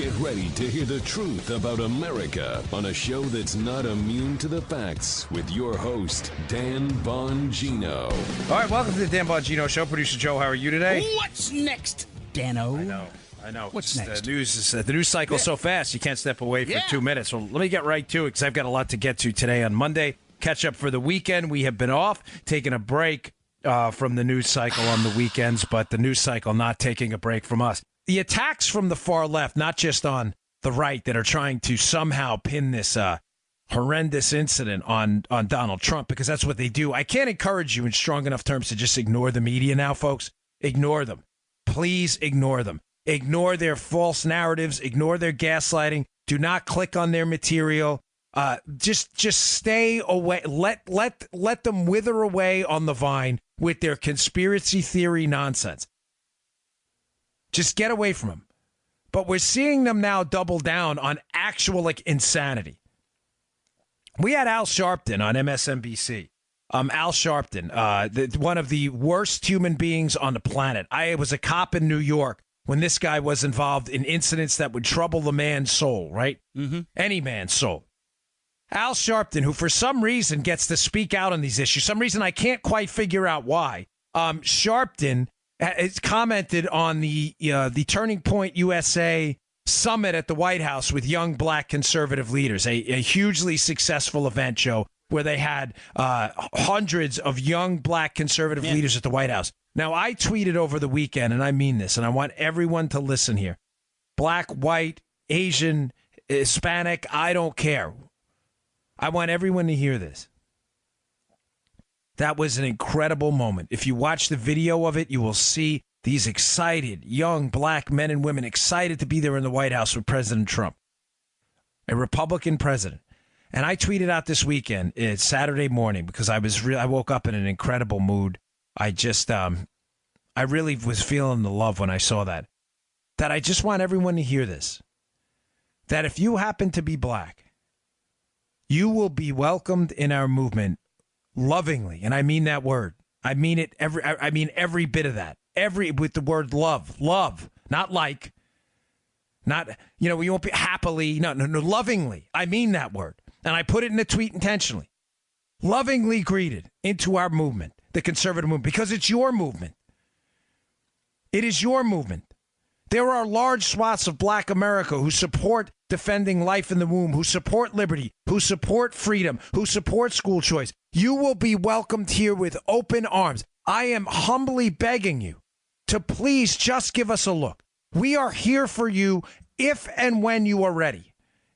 Get ready to hear the truth about America on a show that's not immune to the facts with your host, Dan Bongino. All right, welcome to the Dan Bongino Show. Producer Joe, how are you today? What's next, Dano? I know. What's next? The news cycle's so fast, you can't step away for 2 minutes. So let me get right to it because I've got a lot to get to today on Monday. Catch up for the weekend. We have been off, taking a break from the news cycle on the weekends, but the news cycle not taking a break from us. The attacks from the far left, not just on the right, that are trying to somehow pin this horrendous incident on Donald Trump, because that's what they do. I can't encourage you in strong enough terms to just ignore the media now, folks. Ignore them. Please ignore them. Ignore their false narratives. Ignore their gaslighting. Do not click on their material. Just stay away. Let them wither away on the vine with their conspiracy theory nonsense. Just get away from them. But we're seeing them now double down on actual insanity. We had Al Sharpton on MSNBC. Al Sharpton, one of the worst human beings on the planet. I was a cop in New York when this guy was involved in incidents that would trouble the man's soul, right? Mm-hmm. Any man's soul. Al Sharpton, who for some reason gets to speak out on these issues, some reason I can't quite figure out why. Sharpton has commented on the Turning Point USA summit at the White House with young black conservative leaders, a hugely successful event, Joe, where they had hundreds of young black conservative leaders at the White House. Now, I tweeted over the weekend, and I mean this, and I want everyone to listen here. Black, white, Asian, Hispanic, I don't care. I want everyone to hear this. That was an incredible moment. If you watch the video of it, you will see these excited young black men and women excited to be there in the White House with President Trump, a Republican president. And I tweeted out this weekend, it's Saturday morning, because I woke up in an incredible mood. I really was feeling the love when I saw that I just want everyone to hear this, that if you happen to be black, you will be welcomed in our movement lovingly, and I mean that word. I mean it every bit of that. With the word love, not like, not, we won't be happily, no, lovingly. I mean that word. And I put it in a tweet intentionally. Lovingly greeted into our movement, the conservative movement, because it's your movement. It is your movement. There are large swaths of black America who support defending life in the womb, who support liberty, who support freedom, who support school choice. You will be welcomed here with open arms. I am humbly begging you to please just give us a look. We are here for you if and when you are ready.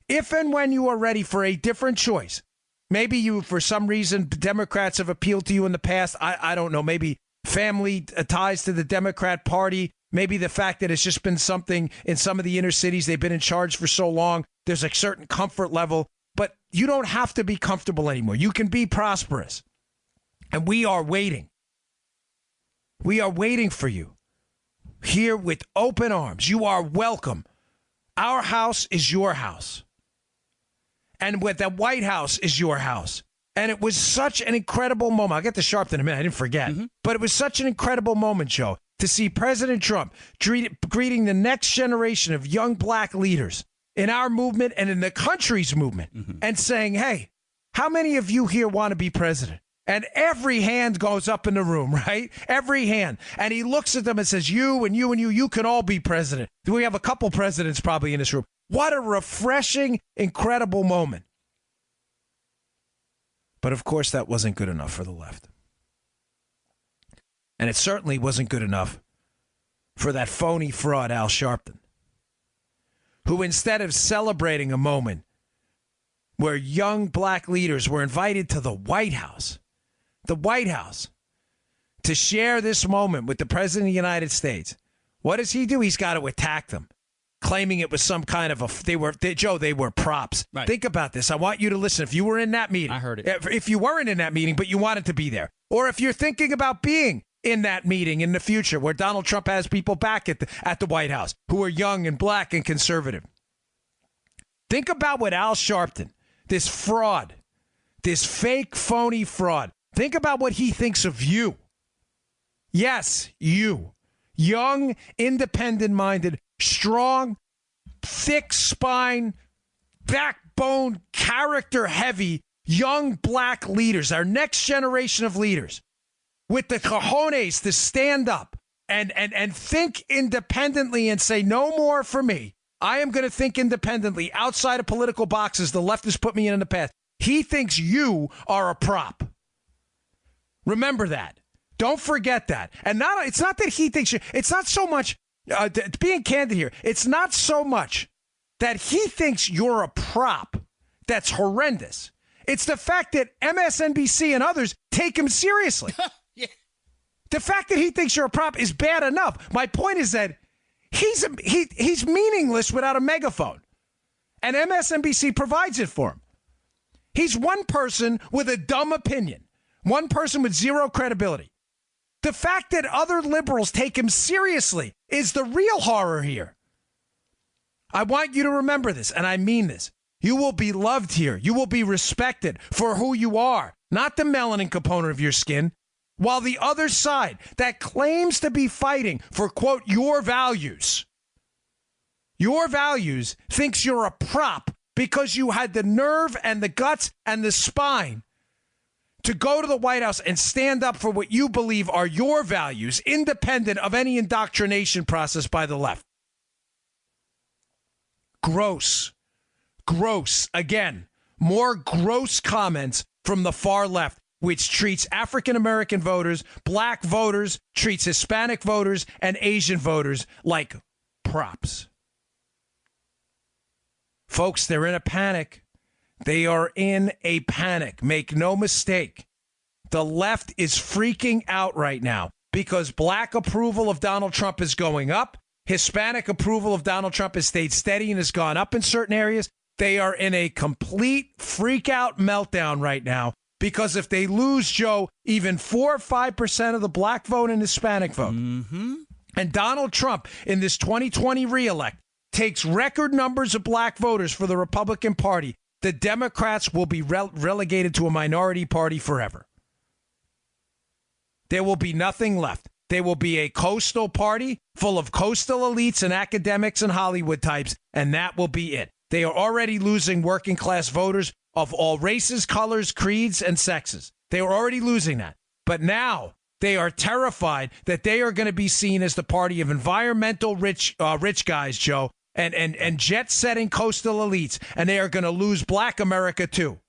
If and when you are ready for a different choice. Maybe you, for some reason, Democrats have appealed to you in the past. I don't know. Maybe family ties to the Democrat Party. Maybe the fact that it's just been something in some of the inner cities. They've been in charge for so long. There's a certain comfort level. But you don't have to be comfortable anymore. You can be prosperous. And we are waiting. We are waiting for you. Here with open arms. You are welcome. Our house is your house. And with the White House is your house. And it was such an incredible moment. I'll get to Sharpton in a minute. I didn't forget. Mm-hmm. But it was such an incredible moment, Joe, to see President Trump greeting the next generation of young black leaders in our movement and in the country's movement and saying, hey, how many of you here want to be president? And every hand goes up in the room, right? Every hand. And he looks at them and says, you and you and you can all be president. We have a couple presidents probably in this room. What a refreshing, incredible moment. But of course, that wasn't good enough for the left. And it certainly wasn't good enough for that phony fraud, Al Sharpton, who instead of celebrating a moment where young black leaders were invited to the White House, to share this moment with the President of the United States, what does he do? He's got to attack them, claiming it was some kind of they were props. Right. Think about this. I want you to listen. If you were in that meeting, I heard it. If you weren't in that meeting, but you wanted to be there, or if you're thinking about being in that meeting in the future where Donald Trump has people back at the White House who are young and black and conservative, think about what Al Sharpton, this fraud, this fake, phony fraud, think about what he thinks of you. Yes, you. Young, independent-minded, strong, thick spine, backbone, character-heavy young black leaders, our next generation of leaders, with the cojones to stand up and think independently and say, no more for me. I am going to think independently outside of political boxes the left has put me in the past. He thinks you are a prop. Remember that. Don't forget that. And it's not that he thinks it's not so much, being candid here, it's not so much that he thinks you're a prop that's horrendous. It's the fact that MSNBC and others take him seriously. Yeah. The fact that he thinks you're a prop is bad enough. My point is that he's meaningless without a megaphone. And MSNBC provides it for him. He's one person with a dumb opinion. One person with zero credibility. The fact that other liberals take him seriously is the real horror here. I want you to remember this, and I mean this. You will be loved here. You will be respected for who you are, not the melanin component of your skin. While the other side that claims to be fighting for, quote, your values thinks you're a prop because you had the nerve and the guts and the spine to go to the White House and stand up for what you believe are your values, independent of any indoctrination process by the left. Gross. Again, more gross comments from the far left, which treats African-American voters, black voters, treats Hispanic voters, and Asian voters like props. Folks, they're in a panic. They are in a panic. Make no mistake. The left is freaking out right now because black approval of Donald Trump is going up. Hispanic approval of Donald Trump has stayed steady and has gone up in certain areas. They are in a complete freak-out meltdown right now because if they lose, Joe, even 4 or 5% of the black vote and Hispanic vote, and Donald Trump in this 2020 reelect takes record numbers of black voters for the Republican Party, the Democrats will be relegated to a minority party forever. There will be nothing left. They will be a coastal party full of coastal elites and academics and Hollywood types, and that will be it. They are already losing working class voters of all races, colors, creeds, and sexes. They are already losing that. But now they are terrified that they are going to be seen as the party of environmental rich guys, Joe, and jet-setting coastal elites, and they are going to lose black America too.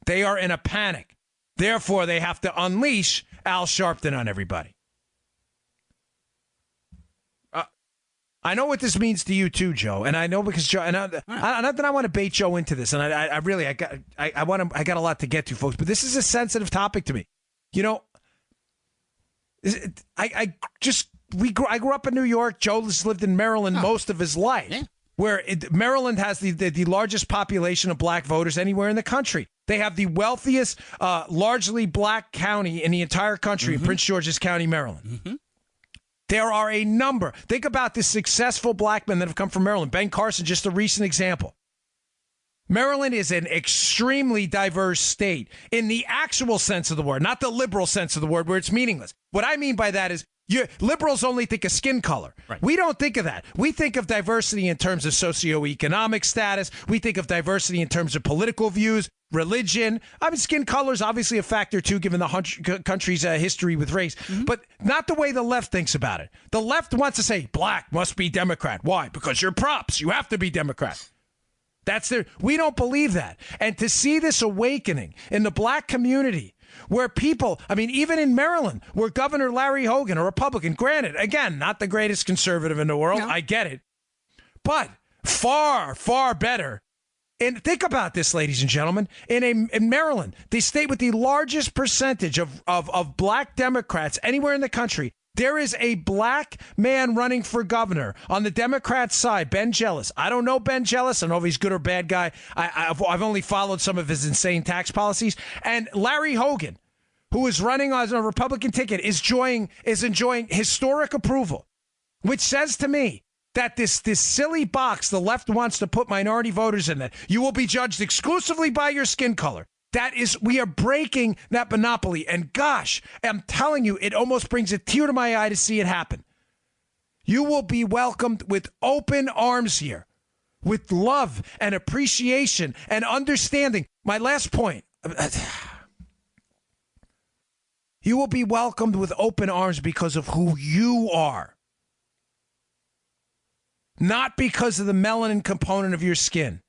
They are in a panic. Therefore, they have to unleash Al Sharpton on everybody. I know what this means to you too, Joe, and I know because Joe, and not that I want to bait Joe into this, and I got a lot to get to, folks, but this is a sensitive topic to me. You know, I grew up in New York. Joe has lived in Maryland most of his life, where Maryland has the largest population of black voters anywhere in the country. They have the wealthiest, largely black county in the entire country, in Prince George's County, Maryland. There are a number. Think about the successful black men that have come from Maryland. Ben Carson, just a recent example. Maryland is an extremely diverse state in the actual sense of the word, not the liberal sense of the word where it's meaningless. What I mean by that is liberals only think of skin color. Right. We don't think of that. We think of diversity in terms of socioeconomic status. We think of diversity in terms of political views, religion. I mean, skin color is obviously a factor, too, given the country's history with race, but not the way the left thinks about it. The left wants to say black must be Democrat. Why? Because you're props. You have to be Democrat. We don't believe that. And to see this awakening in the black community, where people, I mean, even in Maryland, where Governor Larry Hogan, a Republican, granted, again, not the greatest conservative in the world, I get it, but far, far better. And think about this, ladies and gentlemen. In Maryland, the state with the largest percentage of black Democrats anywhere in the country, there is a black man running for governor on the Democrat side, Ben Jealous. I don't know Ben Jealous. I don't know if he's good or bad guy. I've only followed some of his insane tax policies. And Larry Hogan, who is running on a Republican ticket, is enjoying historic approval, which says to me that this silly box the left wants to put minority voters in, that you will be judged exclusively by your skin color. We are breaking that monopoly. And gosh, I'm telling you, it almost brings a tear to my eye to see it happen. You will be welcomed with open arms here, with love and appreciation and understanding. My last point. You will be welcomed with open arms because of who you are. Not because of the melanin component of your skin.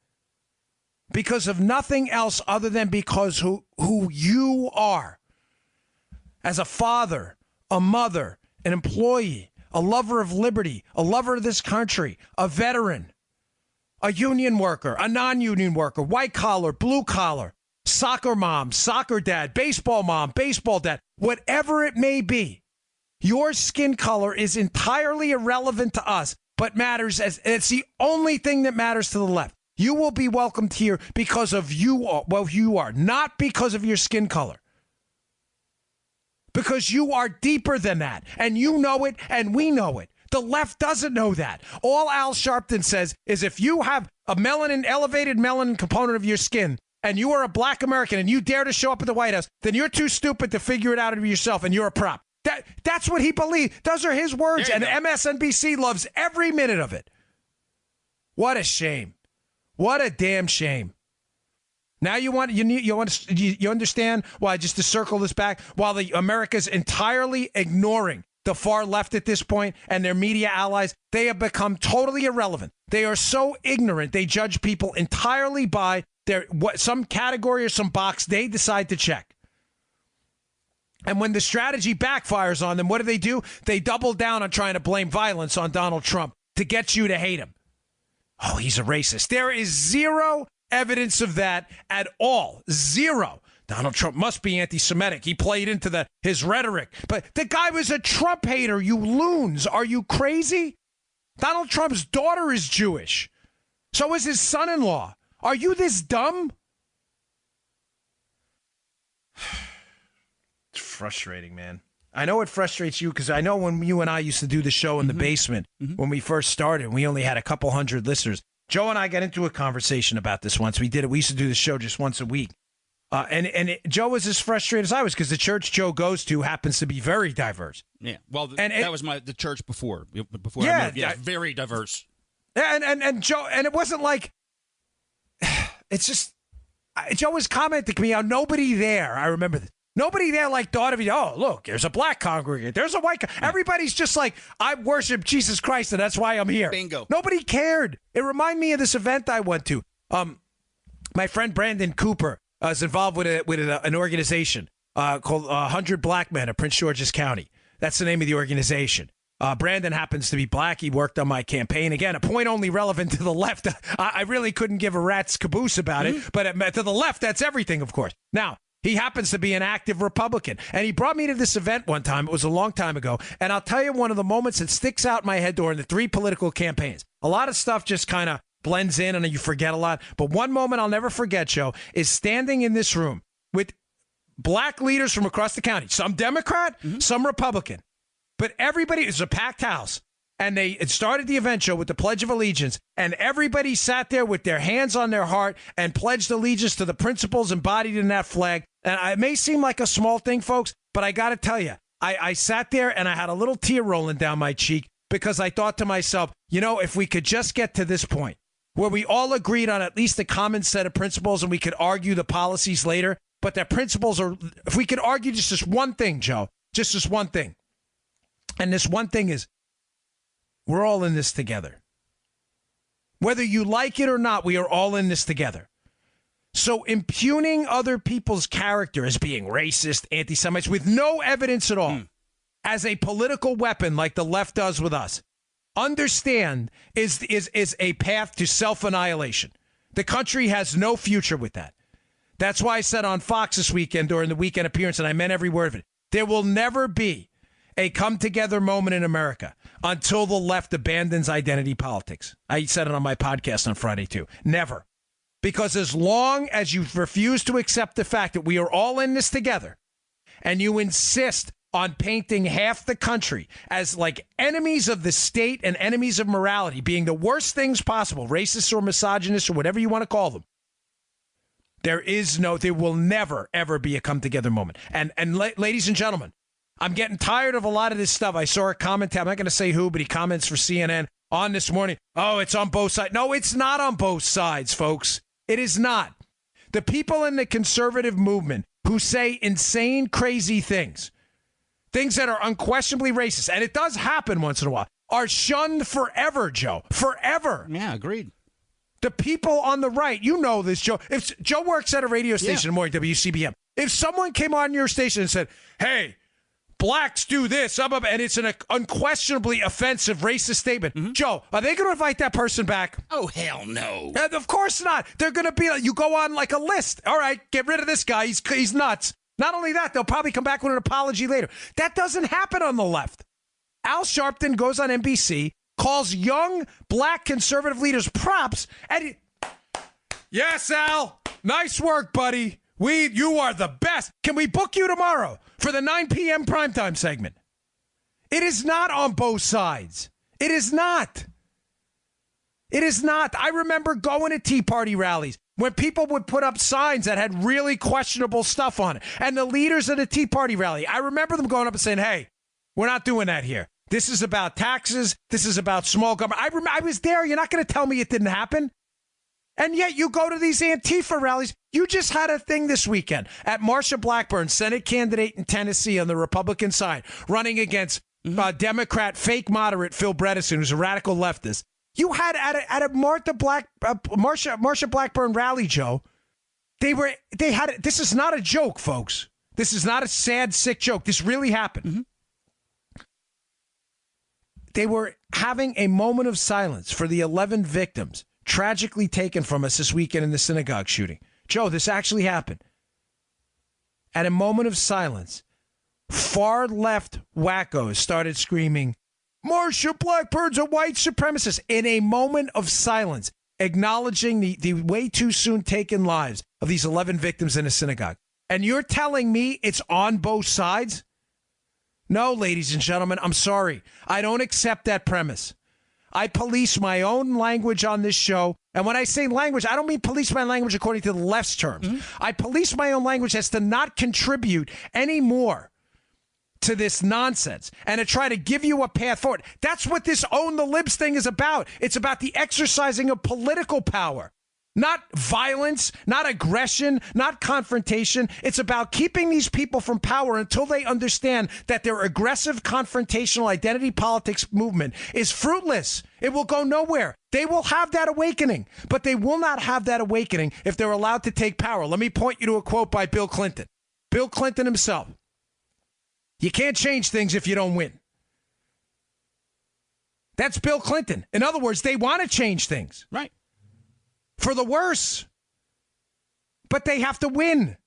Because of nothing else other than because who you are. As a father, a mother, an employee, a lover of liberty, a lover of this country, a veteran, a union worker, a non-union worker, white collar, blue collar, soccer mom, soccer dad, baseball mom, baseball dad, whatever it may be. Your skin color is entirely irrelevant to us, but matters as it's the only thing that matters to the left. You will be welcomed here because of you are, not because of your skin color. Because you are deeper than that, and you know it, and we know it. The left doesn't know that. All Al Sharpton says is if you have a elevated melanin component of your skin, and you are a black American, and you dare to show up at the White House, then you're too stupid to figure it out of yourself, and you're a prop. That's what he believes. Those are his words, and MSNBC loves every minute of it. What a shame. What a damn shame. Now you understand why, just to circle this back, while the America's entirely ignoring the far left at this point and their media allies, they have become totally irrelevant. They are so ignorant, they judge people entirely by some category or some box they decide to check. And when the strategy backfires on them, what do? They double down on trying to blame violence on Donald Trump to get you to hate him. Oh, he's a racist. There is zero evidence of that at all. Zero. Donald Trump must be anti-Semitic. He played into his rhetoric. But the guy was a Trump hater, you loons. Are you crazy? Donald Trump's daughter is Jewish. So is his son-in-law. Are you this dumb? It's frustrating, man. I know it frustrates you because I know when you and I used to do the show in the basement when we first started, we only had a couple hundred listeners. Joe and I got into a conversation about this once. We used to do the show just once a week. Joe was as frustrated as I was because the church Joe goes to happens to be very diverse. Yeah, well, that was the church before I moved. Yeah, very diverse. And Joe, and it wasn't like, it's just, Joe was commenting to me how nobody there, I remember this, nobody there thought of you, oh, look, there's a black congregant, there's a white, everybody's just like, I worship Jesus Christ and that's why I'm here. Bingo. Nobody cared. It reminded me of this event I went to. My friend Brandon Cooper is involved with an organization called 100 Black Men of Prince George's County. That's the name of the organization. Brandon happens to be black. He worked on my campaign. Again, a point only relevant to the left. I really couldn't give a rat's caboose about it, but to the left, that's everything, of course. Now, he happens to be an active Republican, and he brought me to this event one time. It was a long time ago, and I'll tell you one of the moments that sticks out in my head during the 3 political campaigns. A lot of stuff just kind of blends in, and you forget a lot. But one moment I'll never forget, Joe, is standing in this room with black leaders from across the county, some Democrat, some Republican. But everybody, it was a packed house, and it started the event show with the Pledge of Allegiance, and everybody sat there with their hands on their heart and pledged allegiance to the principles embodied in that flag. And it may seem like a small thing, folks, but I got to tell you, I sat there and I had a little tear rolling down my cheek because I thought to myself, if we could just get to this point where we all agreed on at least a common set of principles and we could argue the policies later, but that principles are, if we could argue just this one thing, Joe, just this one thing. And this one thing is, we're all in this together. Whether you like it or not, we are all in this together. So impugning other people's character as being racist, anti-Semites, with no evidence at all, as a political weapon like the left does with us, understand is a path to self-annihilation. The country has no future with that. That's why I said on Fox this weekend during the weekend appearance, and I meant every word of it, there will never be a come-together moment in America until the left abandons identity politics. I said it on my podcast on Friday, too. Never. Because as long as you refuse to accept the fact that we are all in this together, and you insist on painting half the country as like enemies of the state and enemies of morality, being the worst things possible, racist or misogynist or whatever you want to call them, there will never, ever be a come-together moment. And ladies and gentlemen, I'm getting tired of a lot of this stuff. I saw a comment. I'm not going to say who, but he comments for CNN on this morning. Oh, it's on both sides. No, it's not on both sides, folks. It is not. The people in the conservative movement who say insane, crazy things that are unquestionably racist, and it does happen once in a while, are shunned forever, Joe. Forever. Yeah, agreed. The people on the right, you know this, Joe. If Joe works at a radio station in the morning, WCBM. If someone came on your station and said, hey, blacks do this, and it's an unquestionably offensive racist statement, Joe, are they going to invite that person back? Oh, hell no. Of course not. They're going to be, you go on like a list. All right, get rid of this guy. He's nuts. Not only that, they'll probably come back with an apology later. That doesn't happen on the left. Al Sharpton goes on NBC, calls young black conservative leaders props, and yes, Al, nice work, buddy. You are the best. Can we book you tomorrow for the 9 p.m. primetime segment? It is not on both sides. It is not. It is not. I remember going to Tea Party rallies when people would put up signs that had really questionable stuff on it. And the leaders of the Tea Party rally, I remember them going up and saying, hey, we're not doing that here. This is about taxes. This is about small government. I was there. You're not going to tell me it didn't happen. And yet you go to these Antifa rallies. You just had a thing this weekend at Marsha Blackburn, Senate candidate in Tennessee on the Republican side, running against Democrat fake moderate Phil Bredesen, who's a radical leftist. You had at a Marsha Blackburn rally, Joe. They had this is not a joke, folks. This is not a sad, sick joke. This really happened. Mm-hmm. They were having a moment of silence for the 11 victims tragically taken from us this weekend in the synagogue shooting. Joe, this actually happened. At a moment of silence, far left wackos started screaming, Marsha Blackburn's a white supremacist, in a moment of silence, acknowledging the way too soon taken lives of these 11 victims in a synagogue. And you're telling me it's on both sides? No, ladies and gentlemen, I'm sorry. I don't accept that premise. I police my own language on this show. And when I say language, I don't mean police my language according to the left's terms. Mm-hmm. I police my own language as to not contribute any more to this nonsense and to try to give you a path forward. That's what this Own the Libs thing is about. It's about the exercising of political power, not violence, not aggression, not confrontation. It's about keeping these people from power until they understand that their aggressive confrontational identity politics movement is fruitless. It will go nowhere. They will have that awakening, but they will not have that awakening if they're allowed to take power. Let me point you to a quote by Bill Clinton. Bill Clinton himself. You can't change things if you don't win. That's Bill Clinton. In other words, they want to change things. Right. For the worse. But they have to win.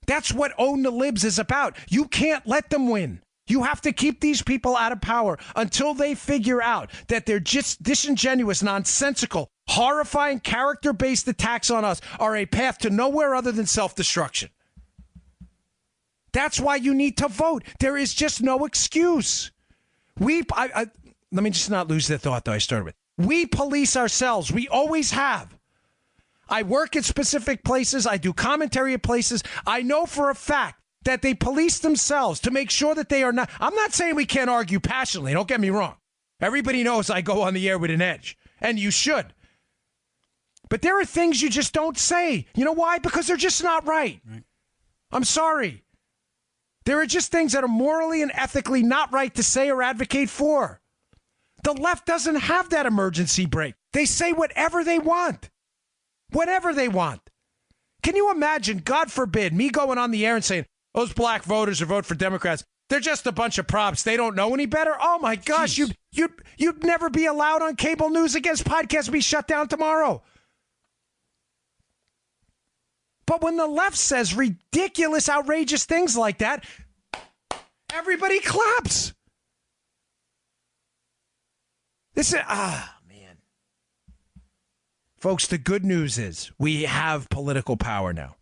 That's what Own the Libs is about. You can't let them win. You have to keep these people out of power until they figure out that they're just disingenuous, nonsensical, horrifying, character-based attacks on us are a path to nowhere other than self-destruction. That's why you need to vote. There is just no excuse. Let me just not lose the thought that I started with. We police ourselves. We always have. I work at specific places. I do commentary at places. I know for a fact that they police themselves to make sure that they are not. I'm not saying we can't argue passionately. Don't get me wrong. Everybody knows I go on the air with an edge, and you should. But there are things you just don't say. You know why? Because they're just not right. I'm sorry. There are just things that are morally and ethically not right to say or advocate for. The left doesn't have that emergency brake. They say whatever they want. Whatever they want. Can you imagine, God forbid, me going on the air and saying, those black voters who vote for Democrats, they're just a bunch of props. They don't know any better. Oh, my gosh, you'd never be allowed on cable news against podcasts would be shut down tomorrow. But when the left says ridiculous, outrageous things like that, everybody claps. This is, man. Folks, the good news is we have political power now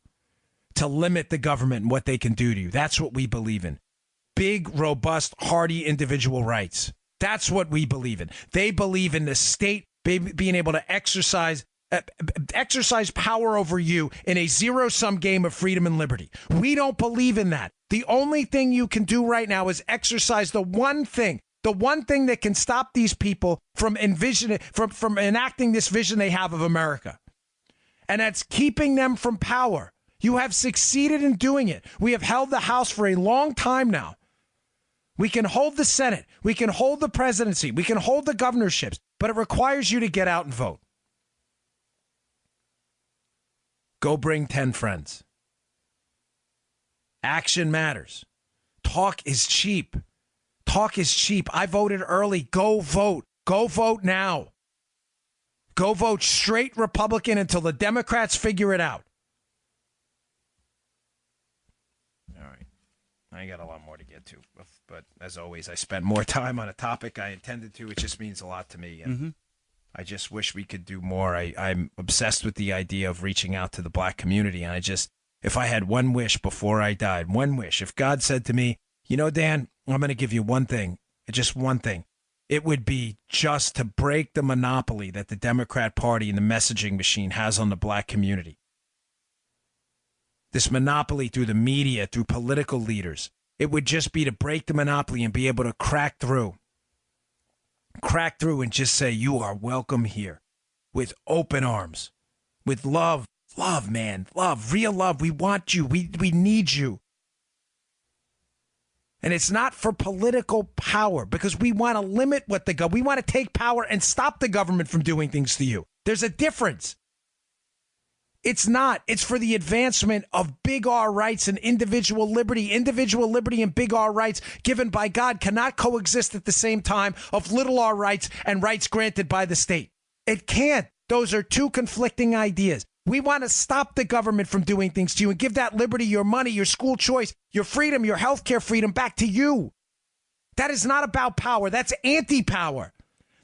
to limit the government and what they can do to you. That's what we believe in. Big, robust, hardy individual rights. That's what we believe in. They believe in the state being able to exercise exercise power over you in a zero-sum game of freedom and liberty. We don't believe in that. The only thing you can do right now is exercise the one thing that can stop these people from enacting this vision they have of America. And that's keeping them from power. You have succeeded in doing it. We have held the House for a long time now. We can hold the Senate. We can hold the presidency. We can hold the governorships. But it requires you to get out and vote. Go bring 10 friends. Action matters. Talk is cheap. Talk is cheap. I voted early. Go vote. Go vote now. Go vote straight Republican until the Democrats figure it out. All right. I got a lot more to get to. But as always, I spent more time on a topic I intended to. It just means a lot to me. And I just wish we could do more. I'm obsessed with the idea of reaching out to the black community. And if I had one wish before I died, one wish, if God said to me, you know, Dan, I'm going to give you one thing, just one thing, it would be just to break the monopoly that the Democrat Party and the messaging machine has on the black community. This monopoly through the media, through political leaders. It would just be to break the monopoly and be able to crack through and just say, you are welcome here with open arms, with love, man, love, real love. We want you. We need you. And it's not for political power because we want to limit what we want to take power and stop the government from doing things to you. There's a difference. It's not. It's for the advancement of big R rights and individual liberty. Individual liberty and big R rights given by God cannot coexist at the same time of little r rights and rights granted by the state. It can't. Those are two conflicting ideas. We want to stop the government from doing things to you and give that liberty, your money, your school choice, your freedom, your healthcare freedom back to you. That is not about power. That's anti-power.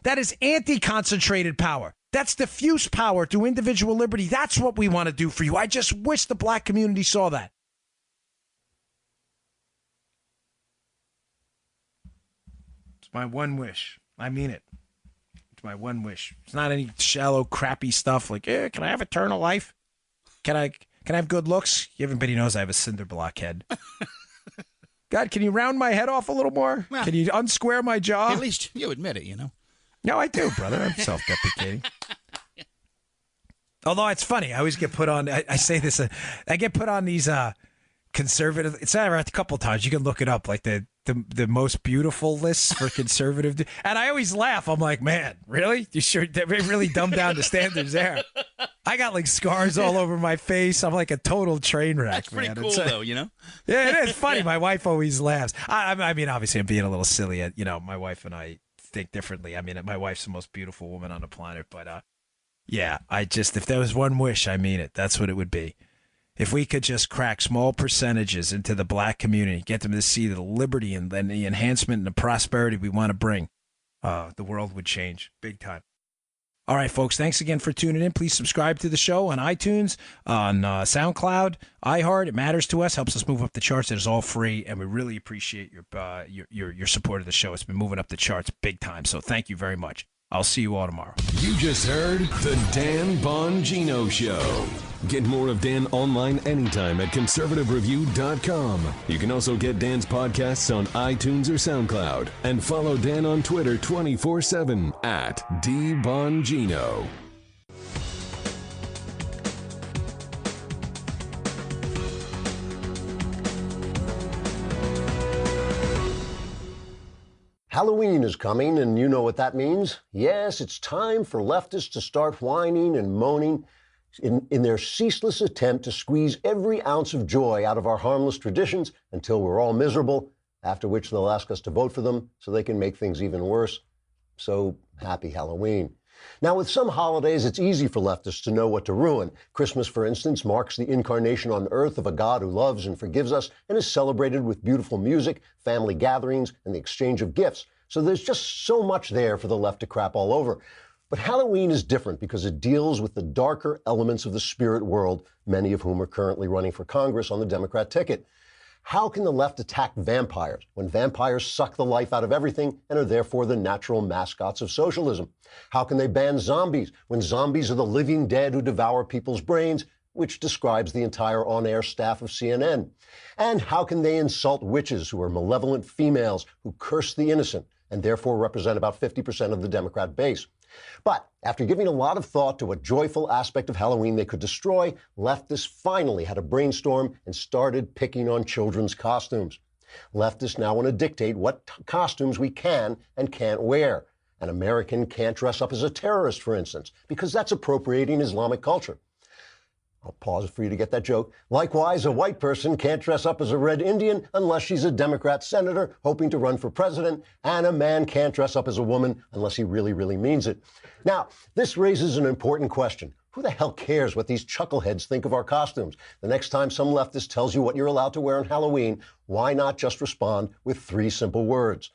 That is anti-concentrated power. That's diffuse power through individual liberty. That's what we want to do for you. I just wish the black community saw that. It's my one wish. I mean it. It's my one wish. It's not any shallow, crappy stuff like, can I have eternal life? Can I have good looks? Everybody knows I have a cinder block head. God, can you round my head off a little more? Well, can you unsquare my jaw? At least you admit it, you know. No, I do, brother. I'm self-deprecating. Although it's funny, I always get put on. I say this. I get put on these conservative. It's a couple times. You can look it up, like the most beautiful lists for conservative. And I always laugh. I'm like, man, really? You sure they really dumbed down the standards there? I got like scars all over my face. I'm like a total train wreck. That's pretty man. cool, though. You know? Yeah, it is funny. My wife always laughs. I mean, obviously, I'm being a little silly. My wife and I think differently. I mean, my wife's the most beautiful woman on the planet, but yeah, if there was one wish, I mean it. That's what it would be. If we could just crack small percentages into the black community, get them to see the liberty and then the enhancement and the prosperity we want to bring, the world would change big time. All right, folks, thanks again for tuning in. Please subscribe to the show on iTunes, on SoundCloud, iHeart. It matters to us, helps us move up the charts. It is all free, and we really appreciate your support of the show. It's been moving up the charts big time, so thank you very much. I'll see you all tomorrow. You just heard the Dan Bongino Show. Get more of Dan online anytime at conservativereview.com. You can also get Dan's podcasts on iTunes or SoundCloud. And follow Dan on Twitter 24/7 at DBongino. Halloween is coming, and you know what that means. Yes, it's time for leftists to start whining and moaning in their ceaseless attempt to squeeze every ounce of joy out of our harmless traditions until we're all miserable, after which they'll ask us to vote for them so they can make things even worse. So, happy Halloween. Now, with some holidays, it's easy for leftists to know what to ruin. Christmas, for instance, marks the incarnation on earth of a God who loves and forgives us and is celebrated with beautiful music, family gatherings, and the exchange of gifts. So there's just so much there for the left to crap all over. But Halloween is different because it deals with the darker elements of the spirit world, many of whom are currently running for Congress on the Democrat ticket. How can the left attack vampires when vampires suck the life out of everything and are therefore the natural mascots of socialism? How can they ban zombies when zombies are the living dead who devour people's brains, which describes the entire on-air staff of CNN? And how can they insult witches who are malevolent females who curse the innocent and therefore represent about 50% of the Democrat base? But after giving a lot of thought to what joyful aspect of Halloween they could destroy, leftists finally had a brainstorm and started picking on children's costumes. Leftists now want to dictate what costumes we can and can't wear. An American can't dress up as a terrorist, for instance, because that's appropriating Islamic culture. I'll pause for you to get that joke. Likewise, a white person can't dress up as a red Indian unless she's a Democrat senator hoping to run for president, and a man can't dress up as a woman unless he really, really means it. Now, this raises an important question. Who the hell cares what these chuckleheads think of our costumes? The next time some leftist tells you what you're allowed to wear on Halloween, why not just respond with 3 simple words?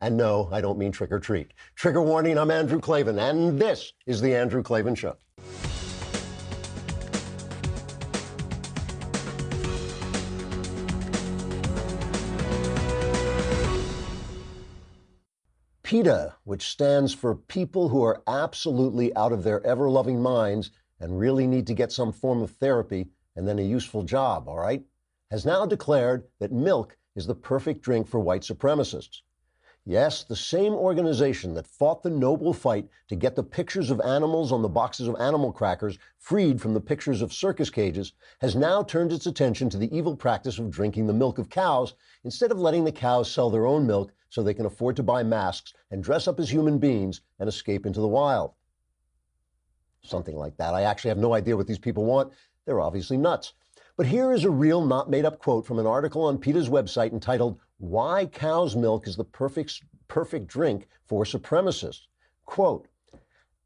And no, I don't mean trick or treat. Trigger warning, I'm Andrew Klavan, and this is The Andrew Klavan Show. PETA, which stands for people who are absolutely out of their ever-loving minds and really need to get some form of therapy and then a useful job, all right, has now declared that milk is the perfect drink for white supremacists. Yes, the same organization that fought the noble fight to get the pictures of animals on the boxes of animal crackers freed from the pictures of circus cages has now turned its attention to the evil practice of drinking the milk of cows instead of letting the cows sell their own milk so they can afford to buy masks and dress up as human beings and escape into the wild. Something like that. I actually have no idea what these people want. They're obviously nuts. But here is a real, not made up quote from an article on PETA's website entitled, "Why Cow's Milk is the Perfect Drink for Supremacists." Quote,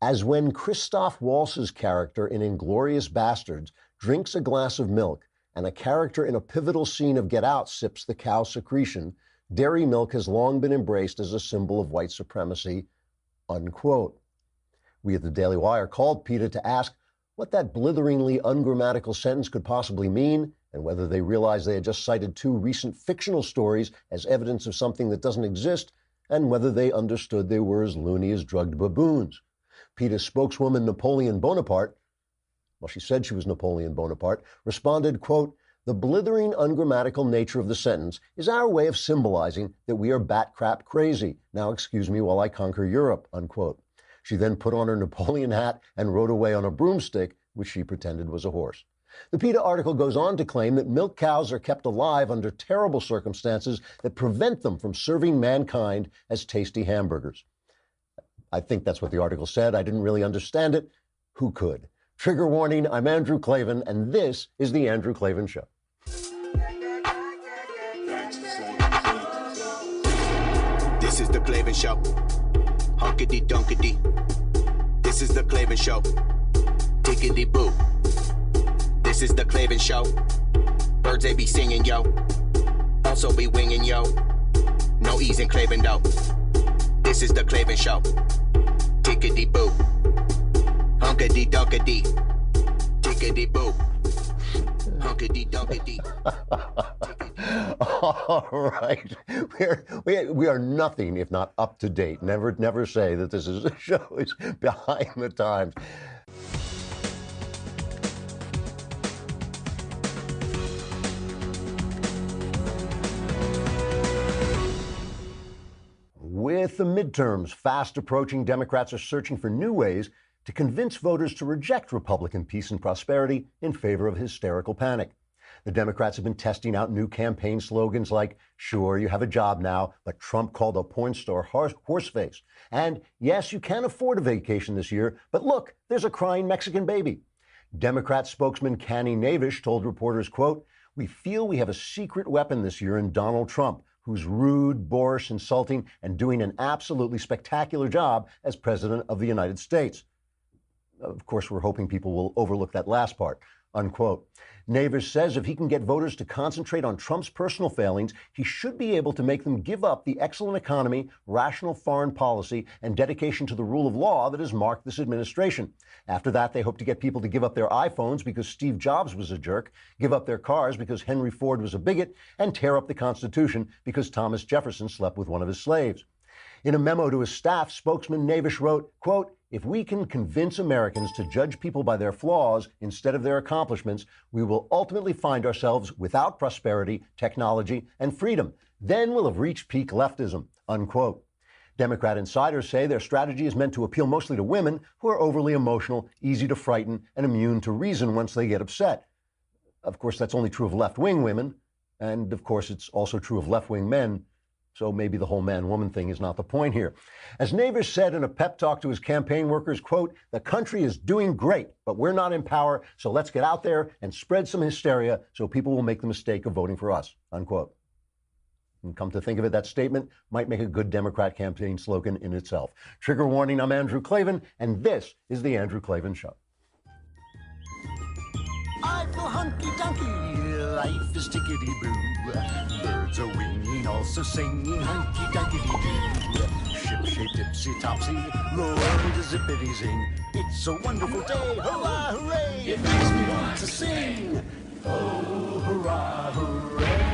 "As when Christoph Waltz's character in Inglourious Bastards drinks a glass of milk and a character in a pivotal scene of Get Out sips the cow secretion, dairy milk has long been embraced as a symbol of white supremacy," unquote. We at the Daily Wire called PETA to ask what that blitheringly ungrammatical sentence could possibly mean, and whether they realized they had just cited 2 recent fictional stories as evidence of something that doesn't exist, and whether they understood they were as loony as drugged baboons. PETA spokeswoman Napoleon Bonaparte, well, she said she was Napoleon Bonaparte, responded, quote, "The blithering ungrammatical nature of the sentence is our way of symbolizing that we are bat crap crazy. Now excuse me while I conquer Europe," unquote. She then put on her Napoleon hat and rode away on a broomstick, which she pretended was a horse. The PETA article goes on to claim that milk cows are kept alive under terrible circumstances that prevent them from serving mankind as tasty hamburgers. I think that's what the article said. I didn't really understand it. Who could? Trigger warning, I'm Andrew Klavan, and this is The Andrew Klavan Show. This is The Klavan Show. Hunkity dunkity. This is The Klavan Show. Tickety boo. This is The Klavan Show. Birds they be singing, yo. Also be winging, yo. No ease in Klavan, though. This is The Klavan Show. Tickety boo. Hunkity dunkity. Tickety boo. Hunkity dunkity. All right. We are nothing if not up to date. Never say that this is a show is behind the times. With the midterms fast approaching, Democrats are searching for new ways to convince voters to reject Republican peace and prosperity in favor of hysterical panic. The Democrats have been testing out new campaign slogans like, "Sure, you have a job now, but Trump called a porn star horseface." And, "Yes, you can afford a vacation this year, but look, there's a crying Mexican baby." Democrat spokesman Canny Navish told reporters, quote, "We feel we have a secret weapon this year in Donald Trump, who's rude, boorish, insulting, and doing an absolutely spectacular job as president of the United States." Of course, we're hoping people will overlook that last part. unquote. Navish says if he can get voters to concentrate on Trump's personal failings, he should be able to make them give up the excellent economy, rational foreign policy, and dedication to the rule of law that has marked this administration. After that, they hope to get people to give up their iPhones because Steve Jobs was a jerk, give up their cars because Henry Ford was a bigot, and tear up the Constitution because Thomas Jefferson slept with one of his slaves. In a memo to his staff, spokesman Navish wrote, quote, "If we can convince Americans to judge people by their flaws instead of their accomplishments, we will ultimately find ourselves without prosperity, technology, and freedom. Then we'll have reached peak leftism," unquote. Democrat insiders say their strategy is meant to appeal mostly to women who are overly emotional, easy to frighten, and immune to reason once they get upset. Of course, that's only true of left-wing women, and of course, it's also true of left-wing men. So maybe the whole man-woman thing is not the point here. As Navish said in a pep talk to his campaign workers, quote, "The country is doing great, but we're not in power, so let's get out there and spread some hysteria so people will make the mistake of voting for us," unquote. And come to think of it, that statement might make a good Democrat campaign slogan in itself. Trigger warning, I'm Andrew Klavan, and this is The Andrew Klavan Show. I feel hunky-dunky, life is tickety-boo. Birds are winging, also singing hunky-dunky-doo. Ship-shape, tipsy-topsy, the world is zippity-zing. It's a wonderful day, hurrah, hooray! It makes me want to sing. Oh, hurrah, hooray!